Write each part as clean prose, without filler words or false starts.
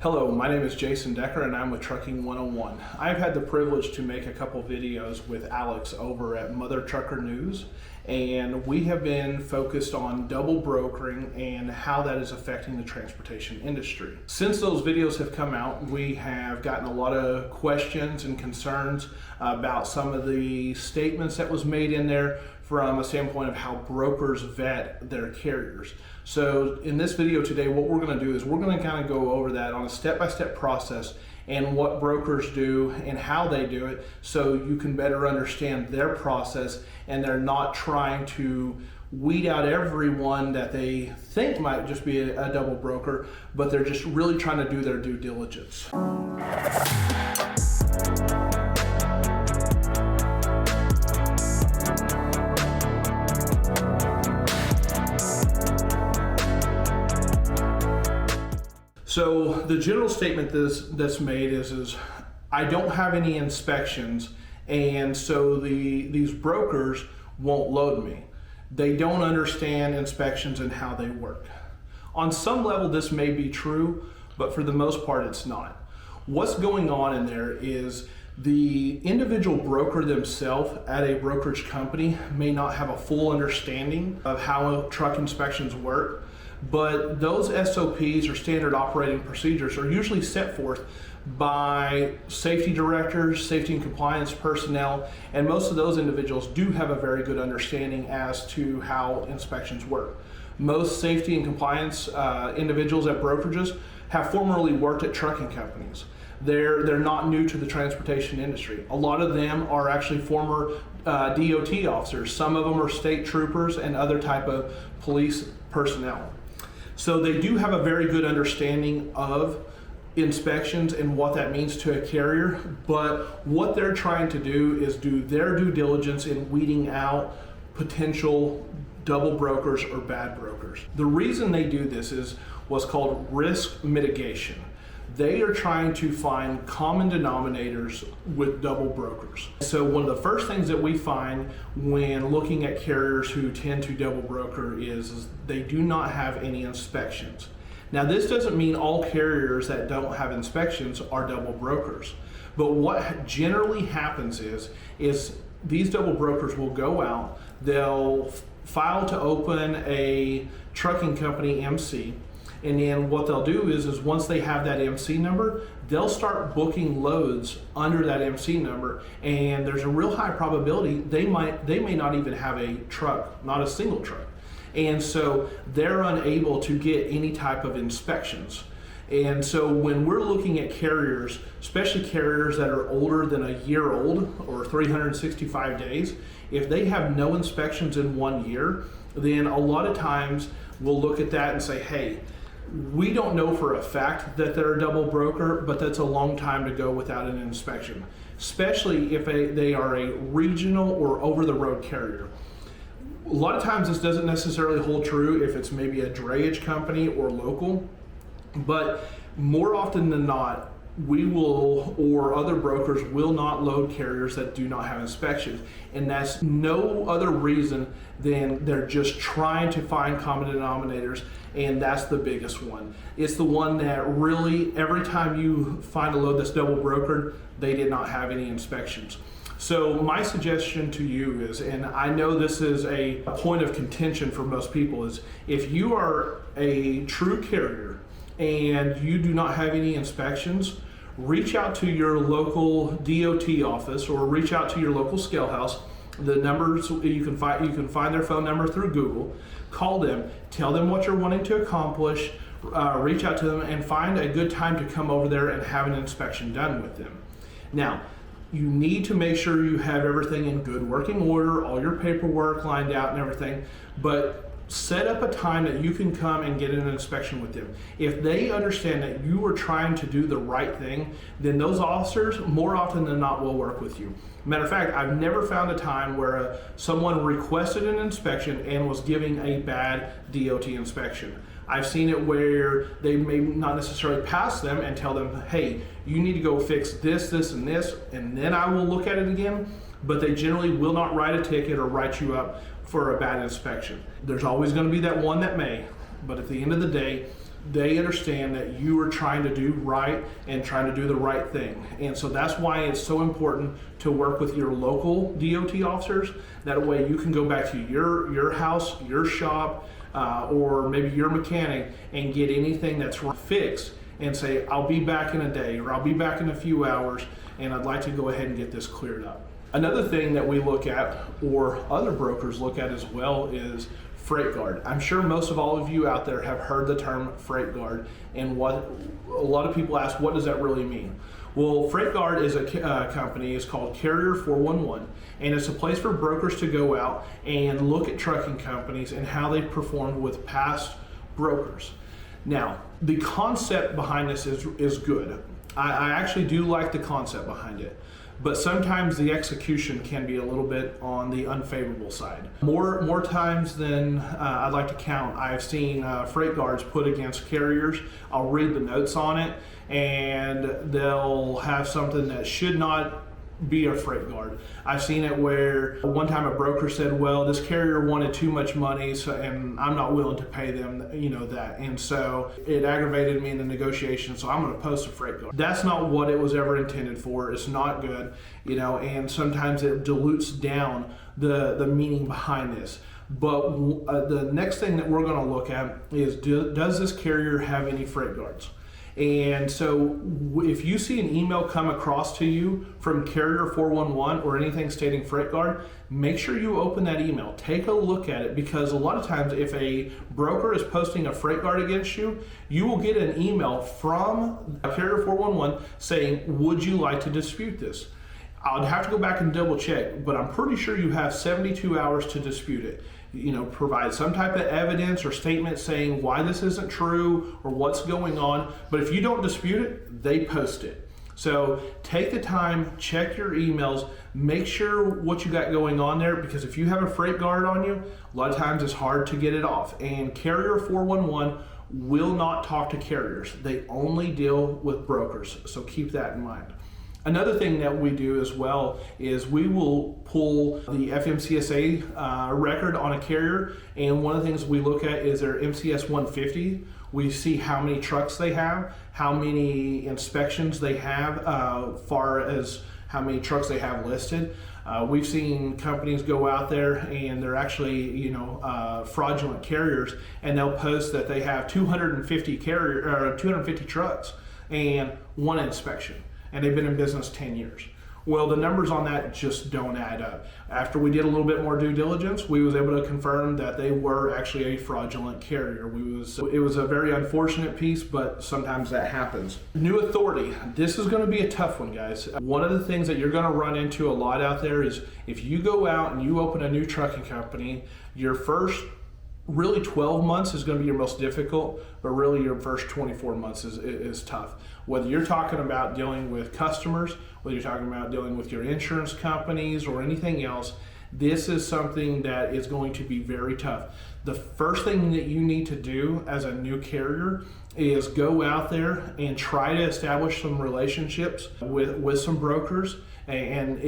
Hello, my name is Jason Decker and I'm with Trucking 101. I've had the privilege to make a couple videos with Alex over at Mother Trucker News, and we have been focused on double brokering and how that is affecting the transportation industry. Since those videos have come out, we have gotten a lot of questions and concerns about some of the statements that was made in there from a standpoint of how brokers vet their carriers. So in this video today, what we're going to do is we're going to kind of go over that on a step-by-step process and what brokers do and how they do it, so you can better understand their process and they're not trying to weed out everyone that they think might just be a double broker, but they're just really trying to do their due diligence. So the general statement that's made is I don't have any inspections, and so these brokers won't load me. They don't understand inspections and how they work. On some level this may be true, but for the most part it's not. What's going on in there is the individual broker themselves at a brokerage company may not have a full understanding of how truck inspections work. But those SOPs or standard operating procedures are usually set forth by safety directors, safety and compliance personnel, and most of those individuals do have a very good understanding as to how inspections work. Most safety and compliance individuals at brokerages have formerly worked at trucking companies. They're not new to the transportation industry. A lot of them are actually former DOT officers. Some of them are state troopers and other type of police personnel. So they do have a very good understanding of inspections and what that means to a carrier, but what they're trying to do is do their due diligence in weeding out potential double brokers or bad brokers. The reason they do this is what's called risk mitigation. They are trying to find common denominators with double brokers. So one of the first things that we find when looking at carriers who tend to double broker is they do not have any inspections. Now this doesn't mean all carriers that don't have inspections are double brokers, but what generally happens is these double brokers will go out, they'll file to open a trucking company MC, and then what they'll do is once they have that MC number, they'll start booking loads under that MC number, and there's a real high probability they may not even have a truck, not a single truck. And so they're unable to get any type of inspections. And so when we're looking at carriers, especially carriers that are older than a year old or 365 days, if they have no inspections in 1 year, then a lot of times we'll look at that and say, hey, we don't know for a fact that they're a double broker, but that's a long time to go without an inspection, especially if they are a regional or over-the-road carrier. A lot of times this doesn't necessarily hold true if it's maybe a drayage company or local, but more often than not, we will, or other brokers will not load carriers that do not have inspections. And that's no other reason than they're just trying to find common denominators, and that's the biggest one. It's the one that really, every time you find a load that's double brokered, they did not have any inspections. So my suggestion to you is, and I know this is a point of contention for most people, is if you are a true carrier and you do not have any inspections, reach out to your local DOT office or reach out to your local scale house. The numbers, you can find their phone number through Google. Call them, tell them what you're wanting to accomplish, reach out to them and find a good time to come over there and have an inspection done with them. Now, you need to make sure you have everything in good working order, all your paperwork lined out and everything, but set up a time that you can come and get an inspection with them. If they understand that you are trying to do the right thing, then those officers more often than not will work with you. Matter of fact, I've never found a time where someone requested an inspection and was giving a bad DOT inspection. I've seen it where they may not necessarily pass them and tell them, hey, you need to go fix this, this, and this, and then I will look at it again. But they generally will not write a ticket or write you up for a bad inspection. There's always going to be that one that may, but at the end of the day, they understand that you are trying to do right and trying to do the right thing. And so that's why it's so important to work with your local DOT officers. That way you can go back to your house, your shop, or maybe your mechanic and get anything that's fixed and say, I'll be back in a day, or I'll be back in a few hours, and I'd like to go ahead and get this cleared up. Another thing that we look at, or other brokers look at as well, is freight guard. I'm sure most of all of you out there have heard the term freight guard, and what a lot of people ask, what does that really mean? Well, Freight Guard is a company. It's called Carrier 411, and it's a place for brokers to go out and look at trucking companies and how they've performed with past brokers. Now, the concept behind this is good. I actually do like the concept behind it, but sometimes the execution can be a little bit on the unfavorable side. More times than I'd like to count, I've seen freight guards put against carriers. I'll read the notes on it, and they'll have something that should not be a freight guard. I've seen it where one time a broker said, well, this carrier wanted too much money, and I'm not willing to pay them, that. And so it aggravated me in the negotiation, so I'm going to post a freight guard. That's not what it was ever intended for. It's not good, and sometimes it dilutes down the meaning behind this. But the next thing that we're going to look at is, does this carrier have any freight guards? And so if you see an email come across to you from Carrier 411 or anything stating freight guard, make sure you open that email. Take a look at it, because a lot of times if a broker is posting a freight guard against you, you will get an email from Carrier 411 saying, would you like to dispute this? I'll have to go back and double check, but I'm pretty sure you have 72 hours to dispute it. Provide some type of evidence or statement saying why this isn't true or what's going on. But if you don't dispute it, they post it. So take the time, check your emails, make sure what you got going on there, because if you have a freight guard on you, a lot of times it's hard to get it off. And Carrier 411 will not talk to carriers. They only deal with brokers. So keep that in mind. Another thing that we do as well is we will pull the FMCSA record on a carrier, and one of the things we look at is their MCS 150. We see how many trucks they have, how many inspections they have, far as how many trucks they have listed. We've seen companies go out there and they're actually, fraudulent carriers, and they'll post that they have 250 trucks and one inspection, and they've been in business 10 years. Well, the numbers on that just don't add up. After we did a little bit more due diligence, we was able to confirm that they were actually a fraudulent carrier. It was a very unfortunate piece, but sometimes that happens. New authority. This is going to be a tough one, guys. One of the things that you're going to run into a lot out there is if you go out and you open a new trucking company, your first really 12 months is going to be your most difficult, but really your first 24 months is tough. Whether you're talking about dealing with customers, whether you're talking about dealing with your insurance companies or anything else, this is something that is going to be very tough. The first thing that you need to do as a new carrier is go out there and try to establish some relationships with some brokers, and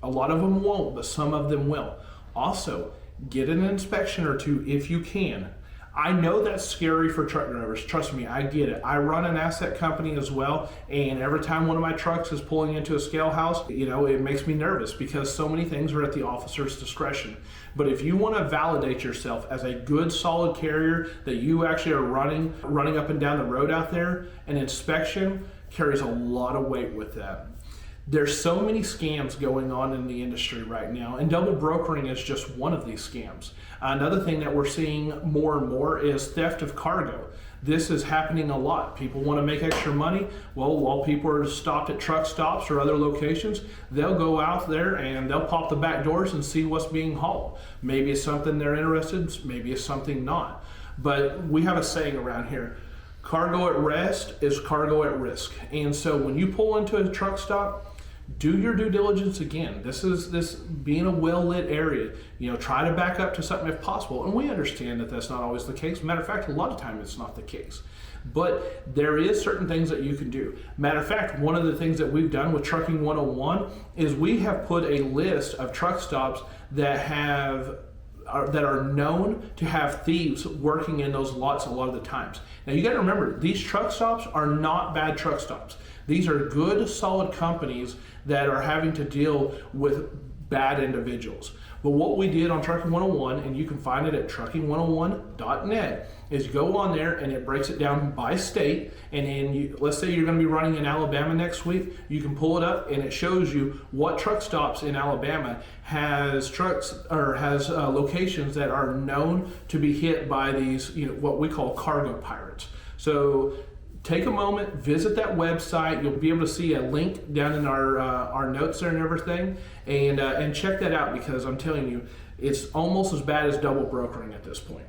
a lot of them won't, but some of them will. Also, get an inspection or two if you can. I know that's scary for truck drivers. Trust me, I get it. I run an asset company as well, and every time one of my trucks is pulling into a scale house, it makes me nervous because so many things are at the officer's discretion. But if you want to validate yourself as a good, solid carrier that you actually are running up and down the road out there, an inspection carries a lot of weight with that. There's so many scams going on in the industry right now, and double brokering is just one of these scams. Another thing that we're seeing more and more is theft of cargo. This is happening a lot. People want to make extra money. Well, while people are stopped at truck stops or other locations, they'll go out there and they'll pop the back doors and see what's being hauled. Maybe it's something they're interested in, maybe it's something not. But we have a saying around here, cargo at rest is cargo at risk. And so when you pull into a truck stop, do your due diligence again. This being a well-lit area, try to back up to something if possible. And we understand that that's not always the case. Matter of fact, a lot of time it's not the case. But there is certain things that you can do. Matter of fact, one of the things that we've done with Trucking 101 is we have put a list of truck stops that have that are known to have thieves working in those lots a lot of the times. Now you got to remember, these truck stops are not bad truck stops. These are good, solid companies that are having to deal with bad individuals. But what we did on Trucking 101, and you can find it at trucking101.net, is go on there and it breaks it down by state. And then let's say you're going to be running in Alabama next week, you can pull it up and it shows you what truck stops in Alabama has trucks or has locations that are known to be hit by these, what we call cargo pirates. So take a moment, visit that website. You'll be able to see a link down in our notes there and everything, and check that out, because I'm telling you, it's almost as bad as double brokering at this point.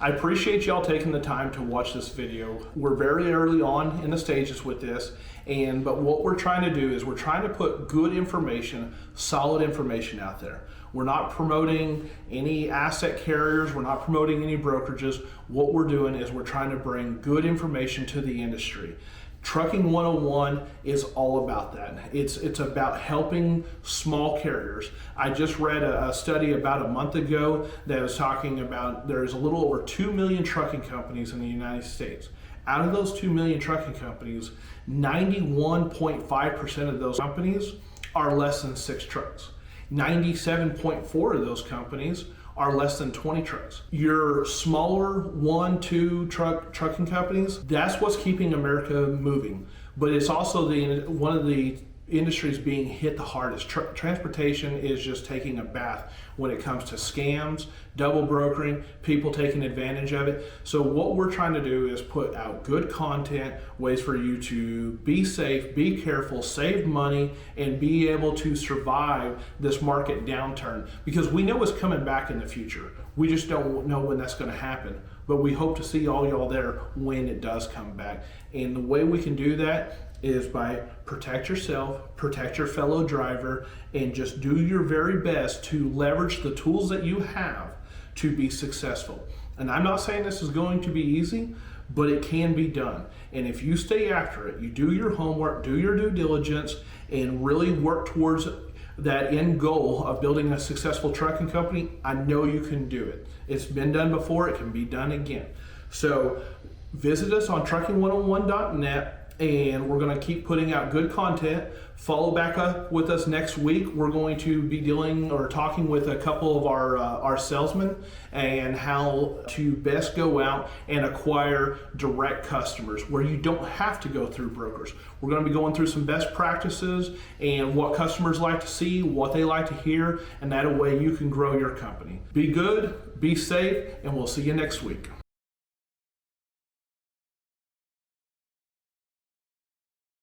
I appreciate y'all taking the time to watch this video. We're very early on in the stages with this, but what we're trying to do is we're trying to put good information, solid information out there. We're not promoting any asset carriers. We're not promoting any brokerages. What we're doing is we're trying to bring good information to the industry. Trucking 101 is all about that. It's about helping small carriers. I just read a study about a month ago that was talking about there's a little over 2 million trucking companies in the United States. Out of those 2 million trucking companies, 91.5% of those companies are less than 6 trucks. 97.4% of those companies are less than 20 trucks. Your smaller 1-2 trucking companies, that's what's keeping America moving. But it's also one of the industries being hit the hardest. Transportation is just taking a bath when it comes to scams, double brokering, people taking advantage of it. So what we're trying to do is put out good content, ways for you to be safe, be careful, save money, and be able to survive this market downturn, because we know it's coming back in the future. We just don't know when that's going to happen, but we hope to see all y'all there when it does come back. And the way we can do that is by protect yourself, protect your fellow driver, and just do your very best to leverage the tools that you have to be successful. And I'm not saying this is going to be easy, but it can be done. And if you stay after it, you do your homework, do your due diligence, and really work towards that end goal of building a successful trucking company, I know you can do it. It's been done before, it can be done again. So visit us on trucking101.net. And we're going to keep putting out good content. Follow back up with us next week. We're going to be dealing or talking with a couple of our salesmen and how to best go out and acquire direct customers where you don't have to go through brokers. We're going to be going through some best practices and what customers like to see, what they like to hear, and that way you can grow your company. Be good, be safe, and we'll see you next week.